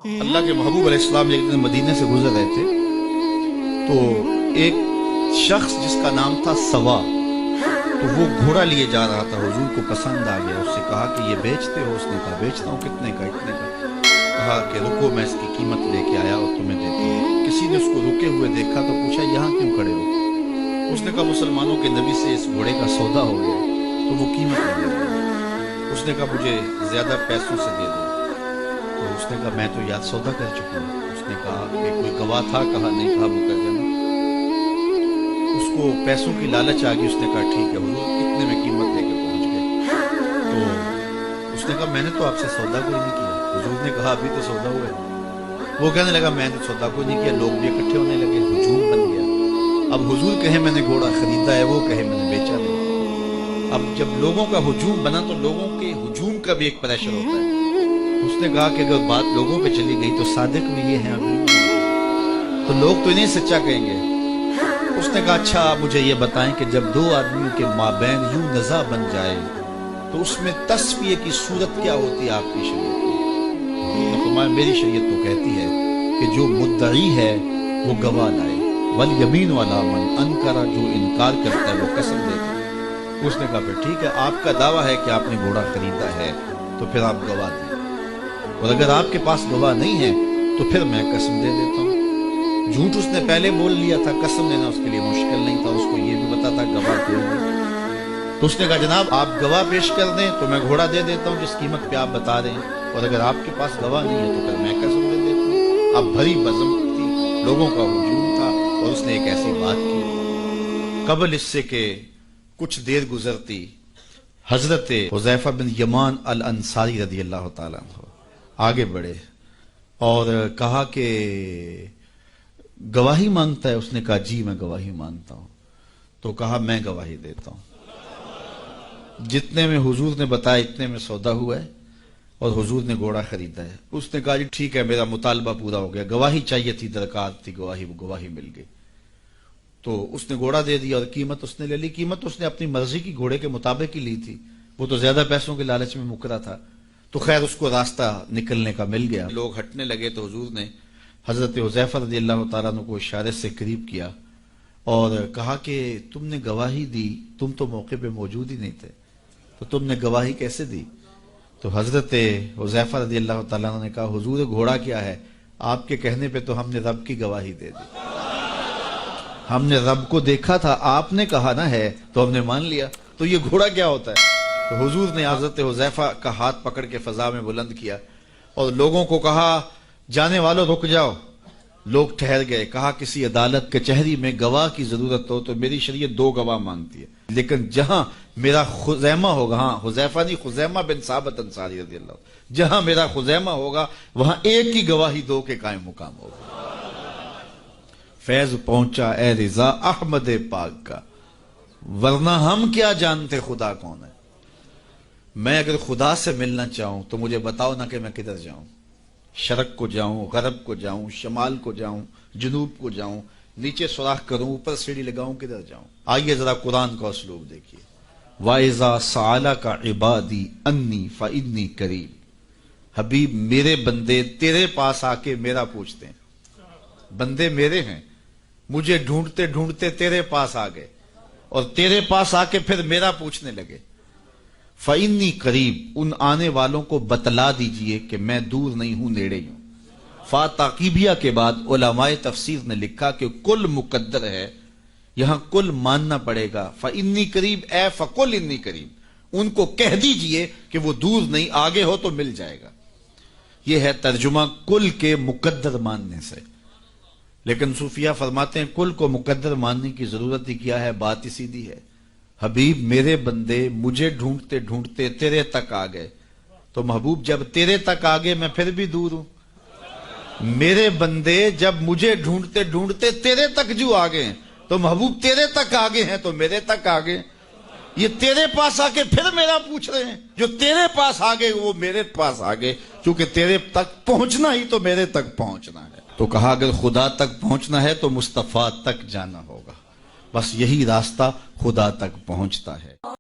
اللہ کے محبوب علیہ السلام ایک دن مدینے سے گزر رہے تھے تو ایک شخص جس کا نام تھا سوا، تو وہ گھوڑا لیے جا رہا تھا، حضور کو پسند آ گیا، اس سے کہا کہ یہ بیچتے ہو؟ اس نے کہا بیچتا ہوں۔ کتنے کا؟ اتنے کا۔ کہا کہ رکو میں اس کی قیمت لے کے آیا اور تمہیں دیتا ہوں۔ کسی نے اس کو رکے ہوئے دیکھا تو پوچھا یہاں کیوں کھڑے ہو؟ اس نے کہا مسلمانوں کے نبی سے اس گھوڑے کا سودا ہو گیا تو وہ قیمت لے لیا۔ اس نے کہا مجھے زیادہ پیسوں سے دے دو۔ تو اس نے کہا میں تو یاد سودا کر چکا ہوں۔ اس نے کہا کہ کوئی گواہ تھا؟ کہا نہیں۔ کہا مقدم۔ اس کو پیسوں کی لالچ آ گئی، اس نے کہا ٹھیک ہے حضور، اتنے میں قیمت لے کے پہنچ گئے۔ تو اس نے کہا میں نے تو آپ سے سودا کوئی نہیں کیا۔ حضور نے کہا ابھی تو سودا ہوا ہے۔ وہ کہنے لگا میں نے سودا کوئی نہیں کیا۔ لوگ بھی اکٹھے ہونے لگے، ہجوم بن گیا۔ اب حضور کہے میں نے گھوڑا خریدا ہے، وہ کہے میں نے بیچا نہیں۔ اب جب لوگوں کا ہجوم بنا تو لوگوں کے ہجوم کا بھی ایک پریشر ہوتا ہے۔ اس نے کہا کہ اگر بات لوگوں پہ چلی گئی تو صادق بھی یہ ہیں ابھی، تو لوگ تو انہیں سچا کہیں گے۔ اس نے کہا اچھا آپ مجھے یہ بتائیں کہ جب دو آدمیوں کے مابین یوں نزاع بن جائے تو اس میں تصفیہ کی صورت کیا ہوتی ہے آپ کی شریعت میں؟ میری شریعت تو کہتی ہے کہ جو مدعی ہے وہ گواہ لائے، والیمین علی من انکر، جو انکار کرتا ہے وہ قسم دے دے۔ اس نے کہا پھر ٹھیک ہے، آپ کا دعویٰ ہے کہ آپ نے گھوڑا خریدا ہے تو پھر آپ گواہ دیں، اور اگر آپ کے پاس گواہ نہیں ہے تو پھر میں قسم دے دیتا ہوں۔ جھوٹ اس نے پہلے بول لیا تھا، قسم دینا اس کے لیے مشکل نہیں تھا، اس کو یہ بھی پتا تھا گواہ کوئی نہیں۔ تو اس نے کہا جناب آپ گواہ پیش کر دیں تو میں گھوڑا دے دیتا ہوں جس قیمت پہ آپ بتا رہے ہیں، اور اگر آپ کے پاس گواہ نہیں ہے تو پھر میں قسم دے دیتا ہوں۔ اب بھری بزم تھی، لوگوں کا ہجوم تھا، اور اس نے ایک ایسی بات کی۔ قبل اس سے کہ کچھ دیر گزرتی، حضرت حذیفہ بن یمان الانصاری رضی اللہ تعالیٰ عنہ آگے بڑھے اور کہا کہ گواہی مانگتا ہے؟ اس نے کہا جی میں گواہی مانگتا ہوں۔ تو کہا میں گواہی دیتا ہوں، جتنے میں حضور نے بتایا اتنے میں سودا ہوا ہے اور حضور نے گھوڑا خریدا ہے۔ اس نے کہا جی ٹھیک ہے میرا مطالبہ پورا ہو گیا، گواہی چاہیے تھی، درکار تھی گواہی مل گئی۔ تو اس نے گھوڑا دے دیا اور قیمت اس نے لے لی۔ قیمت اس نے اپنی مرضی کی گھوڑے کے مطابق ہی لی تھی، وہ تو زیادہ پیسوں کے لالچ میں مکرا تھا۔ تو خیر اس کو راستہ نکلنے کا مل گیا۔ لوگ ہٹنے لگے تو حضور نے حضرت حذیفہ رضی اللہ تعالیٰ عنہ کو اشارے سے قریب کیا اور کہا کہ تم نے گواہی دی، تم تو موقع پہ موجود ہی نہیں تھے، تو تم نے گواہی کیسے دی؟ تو حضرت حذیفہ رضی اللہ تعالیٰ عنہ نے کہا حضور گھوڑا کیا ہے، آپ کے کہنے پہ تو ہم نے رب کی گواہی دے دی، ہم نے رب کو دیکھا تھا، آپ نے کہا نہ ہے تو ہم نے مان لیا، تو یہ گھوڑا کیا ہوتا ہے؟ تو حضور نے حضرت حذیفہ کا ہاتھ پکڑ کے فضا میں بلند کیا اور لوگوں کو کہا جانے والوں رک جاؤ۔ لوگ ٹھہر گئے۔ کہا کسی عدالت کچہری میں گواہ کی ضرورت ہو تو میری شریعت دو گواہ مانگتی ہے، لیکن جہاں میرا خزیمہ ہوگا، ہاں حذیفہ نہیں، خزیمہ بن ثابت انصاری رضی اللہ عنہ، جہاں میرا خزیمہ ہوگا وہاں ایک کی گواہی دو کے قائم مقام ہوگا۔ فیض پہنچا اے رضا احمد پاک کا، ورنہ ہم کیا جانتے خدا کون ہے۔ میں اگر خدا سے ملنا چاہوں تو مجھے بتاؤ نہ کہ میں کدھر جاؤں، شرق کو جاؤں، غرب کو جاؤں، شمال کو جاؤں، جنوب کو جاؤں، نیچے سوراخ کروں، اوپر سیڑھی لگاؤں، کدھر جاؤں؟ آئیے ذرا قرآن کا اسلوب دیکھیے۔ وَإِذَا سَأَلَكَ عِبَادِي أَنِّي فَإِنِّي قَرِيبٌ۔ حبیب میرے بندے تیرے پاس آ کے میرا پوچھتے ہیں، بندے میرے ہیں، مجھے ڈھونڈتے ڈھونڈتے تیرے پاس آ گئے اور تیرے پاس آ کے پھر میرا پوچھنے لگے۔ فَإِنِّي قریب، ان آنے والوں کو بتلا دیجئے کہ میں دور نہیں ہوں، نیڑے ہوں۔ فا تاقیبیہ کے بعد علماء تفسیر نے لکھا کہ کل مقدر ہے، یہاں کل ماننا پڑے گا۔ فَإِنِّي قریب اے فَقُلْ إِنِّي قریب، ان کو کہہ دیجئے کہ وہ دور نہیں، آگے ہو تو مل جائے گا۔ یہ ہے ترجمہ کل کے مقدر ماننے سے۔ لیکن صوفیہ فرماتے ہیں کل کو مقدر ماننے کی ضرورت ہی کیا ہے، بات ہی سیدھی ہے۔ حبیب میرے بندے مجھے ڈھونڈتے ڈھونڈتے تیرے تک آ گئے، تو محبوب جب تیرے تک آ گئے میں پھر بھی دور ہوں۔ میرے بندے جب مجھے ڈھونڈتے ڈھونڈتے تیرے تک جو آ گئے تو محبوب تیرے تک آ گئے ہیں تو میرے تک آ گئے۔ یہ تیرے پاس آ کے پھر میرا پوچھ رہے ہیں، جو تیرے پاس آ گئے وہ میرے پاس آ گئے، کیونکہ تیرے تک پہنچنا ہی تو میرے تک پہنچنا ہے۔ تو کہا اگر خدا تک پہنچنا ہے تو مصطفیٰ تک جانا ہوگا، بس یہی راستہ خدا تک پہنچتا ہے۔